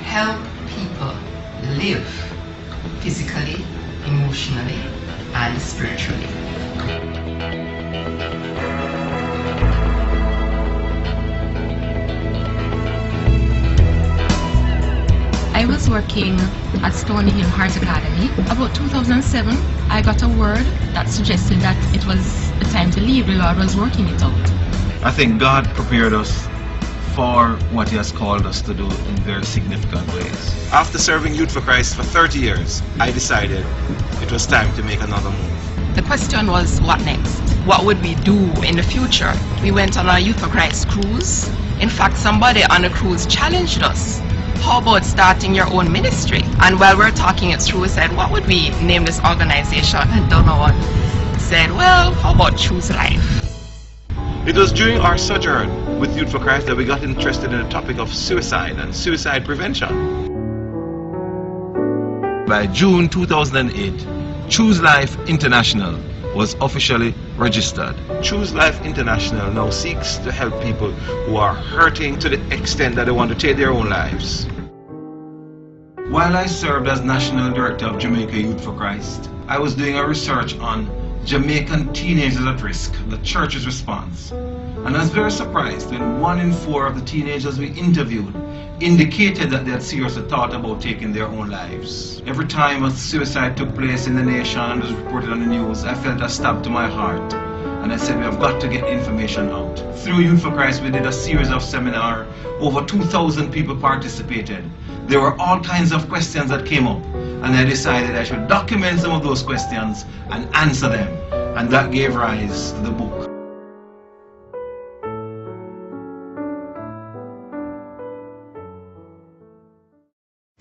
help people live physically, emotionally, and spiritually. I was working at Stony Hill Heart Academy. About 2007, I got a word that suggested that it was the time to leave. The Lord was working it out. I think God prepared us for what He has called us to do in very significant ways. After serving Youth for Christ for 30 years, I decided it was time to make another move. The question was, what next? What would we do in the future? We went on a Youth for Christ cruise. In fact, somebody on the cruise challenged us. How about starting your own ministry? And while we're talking it through, we said, what would we name this organization? And Donovan said, well, how about Choose Life? It was during our sojourn with Youth for Christ that we got interested in the topic of suicide and suicide prevention. By June 2008, Choose Life International was officially registered. Choose Life International now seeks to help people who are hurting to the extent that they want to take their own lives. While I served as National Director of Jamaica Youth for Christ, I was doing a research on Jamaican teenagers at risk, the church's response. And I was very surprised when 1 in 4 of the teenagers we interviewed indicated that they had seriously thought about taking their own lives. Every time a suicide took place in the nation and was reported on the news, I felt a stab to my heart. And I said, we have got to get information out. Through Youth for Christ, we did a series of seminars. Over 2,000 people participated. There were all kinds of questions that came up. And I decided I should document some of those questions and answer them. And that gave rise to the book.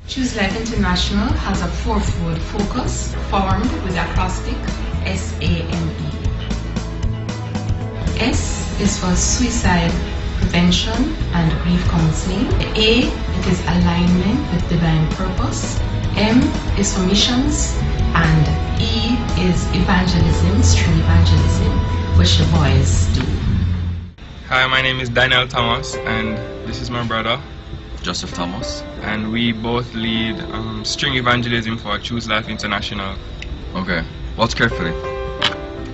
Choose Life International has a fourfold focus formed with the acrostic SAME. S is for suicide prevention and grief counseling. A, it is alignment with divine purpose. M is for missions, and E is evangelism, street evangelism, which the boys do. Hi, my name is Donovan Thomas, and this is my brother, Joseph Thomas. And we both lead string evangelism for Choose Life International. Okay, watch carefully.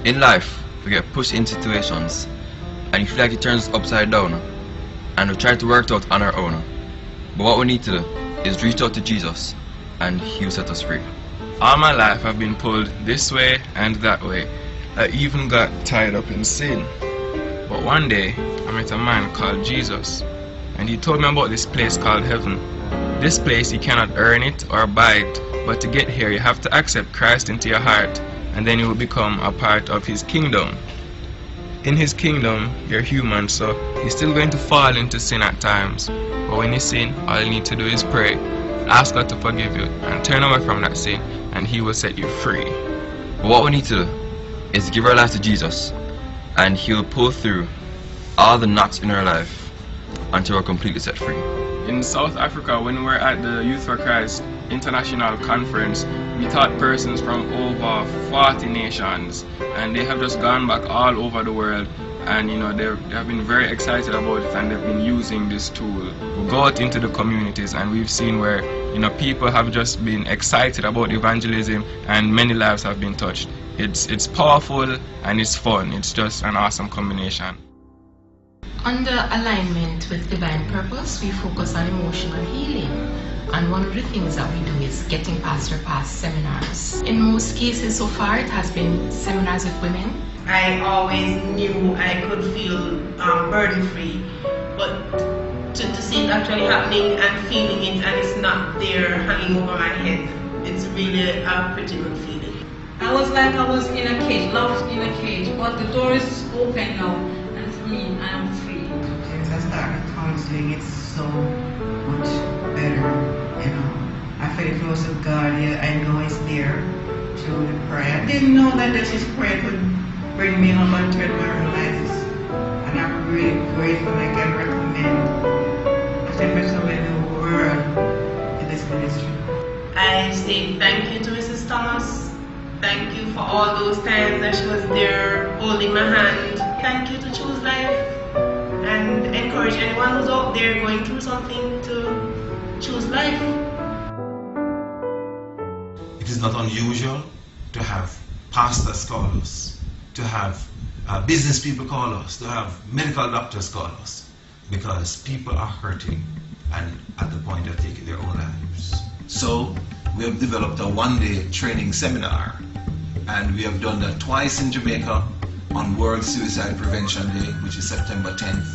In life, we get pushed in situations, and you feel like it turns us upside down, and we try to work it out on our own. But what we need to do is reach out to Jesus, and He'll set us free. All my life I've been pulled this way and that way. I even got tied up in sin. But one day, I met a man called Jesus, and he told me about this place called heaven. This place, you cannot earn it or buy it, but to get here you have to accept Christ into your heart, and then you will become a part of His kingdom. In His kingdom, you're human, so you're still going to fall into sin at times. But when you sin, all you need to do is pray, ask God to forgive you, and turn away from that sin, and He will set you free. But what we need to do is give our life to Jesus, and He'll pull through all the knots in our life until we're completely set free. In South Africa, when we were at the Youth for Christ International Conference, we taught persons from over 40 nations, and they have just gone back all over the world, and they have been very excited about it, and they've been using this tool. We go out into the communities, and we've seen where people have just been excited about evangelism, and many lives have been touched. It's powerful and it's fun. It's just an awesome combination. Under alignment with divine purpose, we focus on emotional healing. And one of the things that we do is getting pastor past seminars. In most cases so far, it has been seminars with women. I always knew I could feel burden free, but to see it actually happening and feeling it, and it's not there hanging over my head, it's really a pretty good feeling. I was like I was in a cage, locked in a cage, but the door is open now, and for me, I'm free. Since I started counseling, it's so much better. I feel close to God. Yeah, I know He's there through the prayer. I didn't know that His prayer could bring me home and turn my own life. And I'm really grateful. I can recommend. I can recommend the world to this ministry. I say thank you to Mrs. Thomas. Thank you for all those times that she was there holding my hand. Thank you to Choose Life, and encourage anyone who's out there going through something to choose life. It is not unusual to have pastors call us, to have business people call us, to have medical doctors call us, because people are hurting and at the point of taking their own lives. So we have developed a one-day training seminar, and we have done that twice in Jamaica on World Suicide Prevention Day, which is September 10th.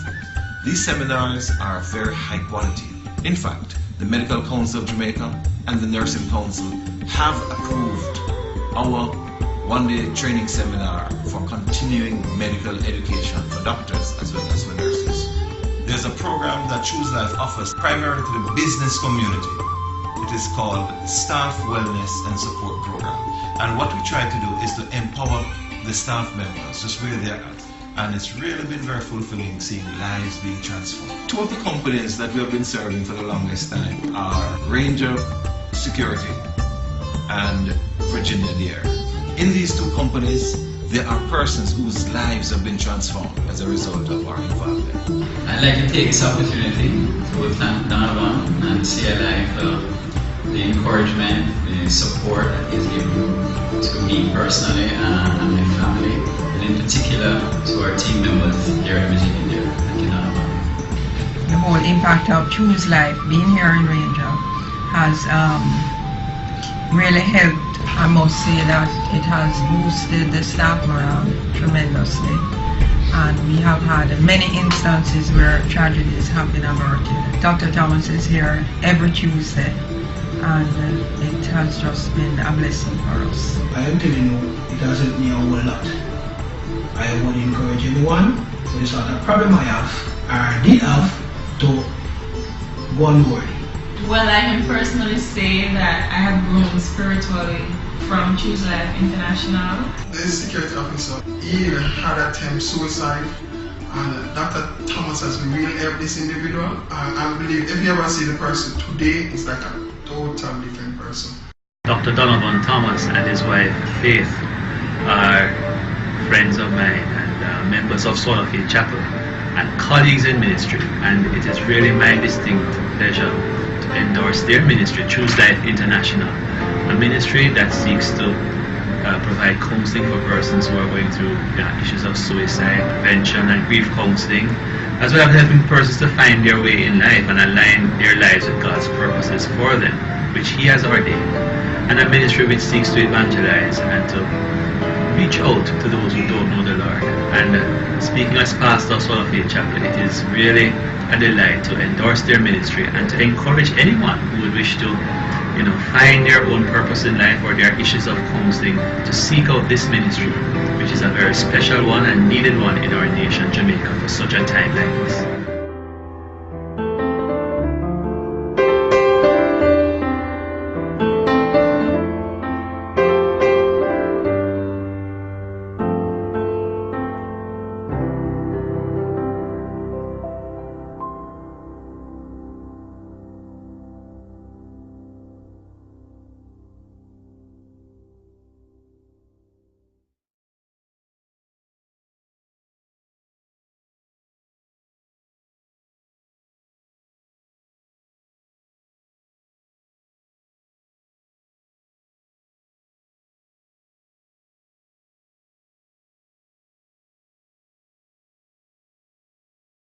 These seminars are very high quality. In fact, the Medical Council of Jamaica and the Nursing Council have approved our one-day training seminar for continuing medical education for doctors as well as for nurses. There's a program that Choose Life offers primarily to the business community. It is called Staff Wellness and Support Program. And what we try to do is to empower the staff members just where they're at. And it's really been very fulfilling seeing lives being transformed. Two of the companies that we have been serving for the longest time are Ranger Security and Virginia Dare. In these two companies, there are persons whose lives have been transformed as a result of our involvement. I'd like to take this opportunity to thank Donovan and CLI for the encouragement, the support that he's given to me personally and my family, and in particular to our team members here at Virginia Dare. Thank you, Donovan. The whole impact of Choose Life being here in Ranger has really helped. I must say that it has boosted the staff morale tremendously, and we have had many instances where tragedies have been averted. Dr. Thomas is here every Tuesday, and it has just been a blessing for us. I am telling you, it has helped me a whole lot. I want to encourage everyone with the sort of problem I have or did have to go on board. Well, I can personally say that I have grown spiritually from Choose Life International. The security officer, he had attempted suicide, and Dr. Thomas has really helped this individual. I believe if you ever see the person today, it's like a total different person. Dr. Donovan Thomas and his wife Faith are friends of mine and members of Untitled Chapter and colleagues in ministry, and it is really my distinct pleasure to endorse their ministry, Choose Life International, a ministry that seeks to provide counseling for persons who are going through issues of suicide, prevention and grief counseling, as well as helping persons to find their way in life and align their lives with God's purposes for them, which He has ordained, and a ministry which seeks to evangelize and to reach out to those who don't know the Lord. And speaking as pastor of Untitled Chapter, it is really a delight to endorse their ministry and to encourage anyone who would wish to find their own purpose in life or their issues of counseling to seek out this ministry, which is a very special one and needed one in our nation, Jamaica, for such a time like this.